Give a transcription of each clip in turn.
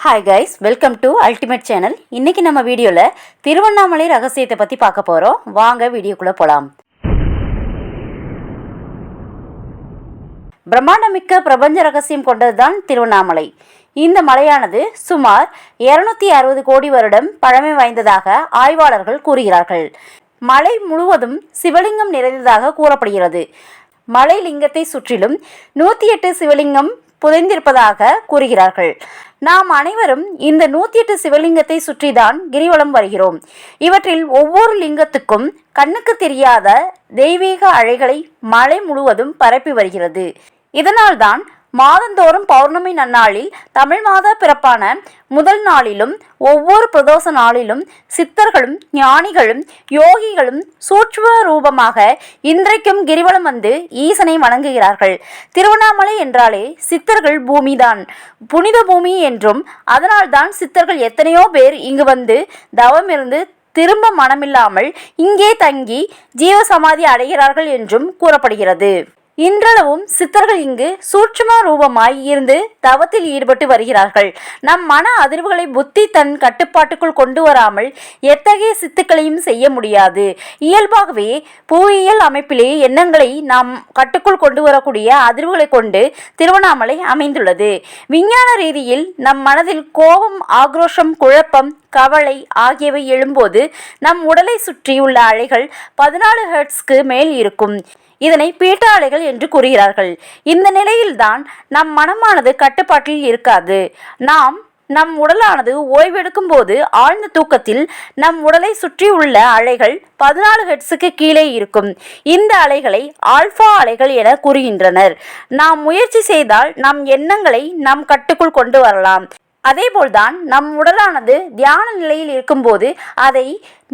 Hi guys, welcome to ultimate channel. இன்றைக்கி நம்ம வீடியோவில் திருவண்ணாமலை ரகசியத்தை பற்றி பார்க்க போகிறோம். வாங்க வீடியோக்குள்ளே போகலாம். பிரம்மாண்டமிக்க பிரபஞ்ச ரகசியம் கொண்டது தான் திருவண்ணாமலை. இந்த மலையானது சுமார் 260 கோடி வருடம் பழமை வாய்ந்ததாக ஆய்வாளர்கள் கூறுகிறார்கள். மலை முழுவதும் சிவலிங்கம் நிறைந்ததாக கூறப்படுகிறது. மலை லிங்கத்தை சுற்றிலும் 108 சிவலிங்கம் புதைந்திருப்பதாக கூறுகிறார்கள். நாம் அனைவரும் இந்த 108 சிவலிங்கத்தை சுற்றிதான் கிரிவலம் வருகிறோம். இவற்றில் ஒவ்வொரு லிங்கத்துக்கும் கண்ணுக்கு தெரியாத தெய்வீக அலைகளை மலை முழுவதும் பரப்பி வருகிறது. இதனால்தான் மாதந்தோறும் பௌர்ணமி நன்னாளில் தமிழ் மாத பிறப்பான முதல் நாளிலும் ஒவ்வொரு பிரதோஷ நாளிலும் சித்தர்களும் ஞானிகளும் யோகிகளும் சூட்சும ரூபமாக இன்றைக்கும் கிரிவலம் வந்து ஈசனை வணங்குகிறார்கள். திருவண்ணாமலை என்றாலே சித்தர்கள் பூமிதான், புனித பூமி என்றும், அதனால்தான் சித்தர்கள் எத்தனையோ பேர் இங்கு வந்து தவம் இருந்து திரும்ப மனமில்லாமல் இங்கே தங்கி ஜீவசமாதி அடைகிறார்கள் என்றும் கூறப்படுகிறது. இன்றளவும் சித்தர்கள் இங்கு சூட்சும ரூபமாய் இருந்து தவத்தில் ஈடுபட்டு வருகிறார்கள். நம் மன அதிர்வுகளை புத்தி தன் கட்டுப்பாட்டுக்குள் கொண்டு வராமல் எத்தகைய சித்துக்களையும் செய்ய முடியாது. இயல்பாகவே புவியியல் அமைப்பிலே எண்ணங்களை நாம் கட்டுக்குள் கொண்டு வரக்கூடிய அதிர்வுகளை கொண்டு திருவண்ணாமலை அமைந்துள்ளது. விஞ்ஞான ரீதியில் நம் மனதில் கோபம், ஆக்ரோஷம், குழப்பம், கவலை ஆகியவை எழும்போது நம் உடலை சுற்றியுள்ள அலைகள் 14 ஹெர்ட்ஸ்க்கு மேல் இருக்கும். இதனை பீட்டா அலைகள் என்று கூறுகிறார்கள். இந்த நிலையில்தான் நம் மனமானது கட்டுப்பாட்டில் இருக்காது. நம் உடலானது ஓய்வெடுக்கும் போது ஆழ்ந்த தூக்கத்தில் நம் உடலை சுற்றி உள்ள அலைகள் 14 ஹெர்ட்ஸுக்கு கீழே இருக்கும். இந்த அலைகளை ஆல்பா அலைகள் என கூறுகின்றனர். நாம் முயற்சி செய்தால் நம் எண்ணங்களை நம் கட்டுக்குள் கொண்டு வரலாம். அதேபோல்தான் நம் உடலானது தியான நிலையில் இருக்கும்போது அதை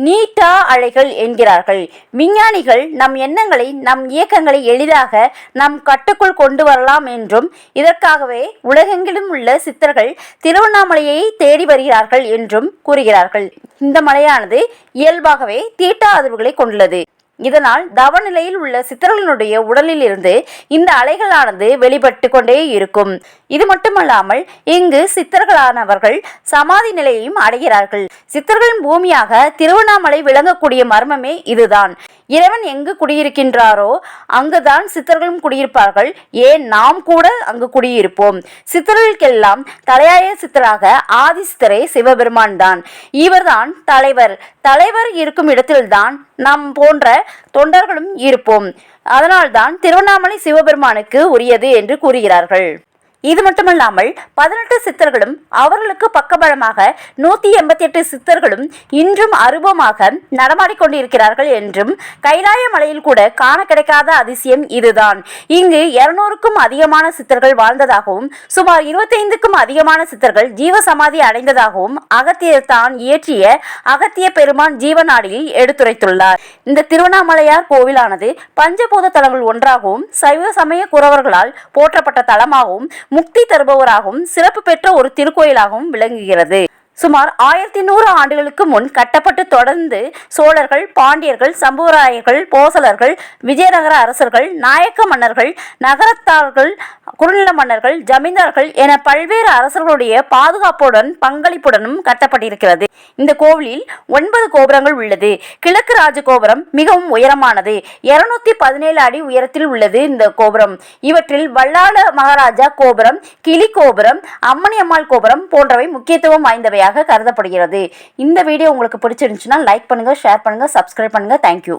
நீட்டா அலைகள் என்கிறார்கள். விஞ்ஞானிகள் நம் எண்ணங்களை, நம் இயக்கங்களை எளிதாக நம் கட்டுக்குள் கொண்டு வரலாம் என்றும், இதற்காகவே உலகெங்கிலும் உள்ள சித்தர்கள் திருவண்ணாமலையை தேடி வருகிறார்கள் என்றும் கூறுகிறார்கள். இந்த மலையானது இயல்பாகவே தீட்டா அதிர்வுகளை கொண்டுள்ளது. இதனால் தவநிலையில் உள்ள சித்தர்களுடைய உடலில் இருந்து இந்த அலைகளானது வெளிப்பட்டு கொண்டே இருக்கும். இது மட்டுமல்லாமல் இங்கு சித்தர்களானவர்கள் சமாதி நிலையையும் அடைகிறார்கள். சித்தர்களின் பூமியாக திருவண்ணாமலை விளங்கக்கூடிய மர்மமே இதுதான். இறைவன் எங்கு குடியிருக்கின்றாரோ அங்குதான் சித்தர்களும் குடியிருப்பார்கள். ஏன் நாம் கூட அங்கு குடியிருப்போம். சித்தர்களுக்கெல்லாம் தலையாய சித்தராக ஆதி சித்தரே சிவபெருமான் தான். இவர்தான் தலைவர் இருக்கும் இடத்தில்தான் நம் போன்ற தொண்டர்களும் இருப்போம். அதனால்தான் திருவண்ணாமலை சிவபெருமானுக்கு உரியது என்று கூறுகிறார்கள். இது மட்டுமல்லாமல் 18 சித்தர்களும் அவர்களுக்கு பக்கபலமாக 188 சித்தர்களும் இன்றும் அரூபமாக நடமாடிக்கொண்டிருக்கிறார்கள் என்றும், கைலாய மலையில் கூட காண கிடைக்காத அதிசயம் இதுதான். இங்கு 200க்கும் அதிகமான சித்தர்கள் வாழ்ந்ததாகவும் சுமார் 25க்கும் அதிகமான சித்தர்கள் ஜீவசமாதி அடைந்ததாகவும் அகத்தியர் தான் இயற்றிய அகத்திய பெருமான் ஜீவநாடியில் எடுத்துரைத்துள்ளார். இந்த திருவண்ணாமலையார் கோவிலானது பஞ்சபூத தலங்கள் ஒன்றாகவும் சைவ சமய குறவர்களால் போற்றப்பட்ட தலமாகவும் முக்தி தருபவராகவும் சிறப்பு பெற்ற ஒரு திருக்கோயிலாகவும் விளங்குகிறது. சுமார் 1100 ஆண்டுகளுக்கு முன் கட்டப்பட்டு தொடர்ந்து சோழர்கள், பாண்டியர்கள், சம்புவராயர்கள், போசலர்கள், விஜயநகர அரசர்கள், நாயக்க மன்னர்கள், நகரத்தார்கள், குறுநில மன்னர்கள், ஜமீன்தார்கள் என பல்வேறு அரசர்களுடைய பாதுகாப்புடன் பங்களிப்புடனும் கட்டப்பட்டிருக்கிறது. இந்த கோவிலில் 9 கோபுரங்கள் உள்ளது. கிழக்கு ராஜகோபுரம் மிகவும் உயரமானது. 217 அடி உயரத்தில் உள்ளது இந்த கோபுரம். இவற்றில் வல்லாள மகாராஜா கோபுரம், கிளி கோபுரம், அம்மணி அம்மாள் கோபுரம் போன்றவை முக்கியத்துவம் வாய்ந்தவை கருதப்படுகிறது. இந்த வீடியோ உங்களுக்கு பிடிச்சிருந்துச்சுன்னா லைக் பண்ணுங்க, ஷேர் பண்ணுங்க, சப்ஸ்கிரைப் பண்ணுங்க. தேங்க்யூ.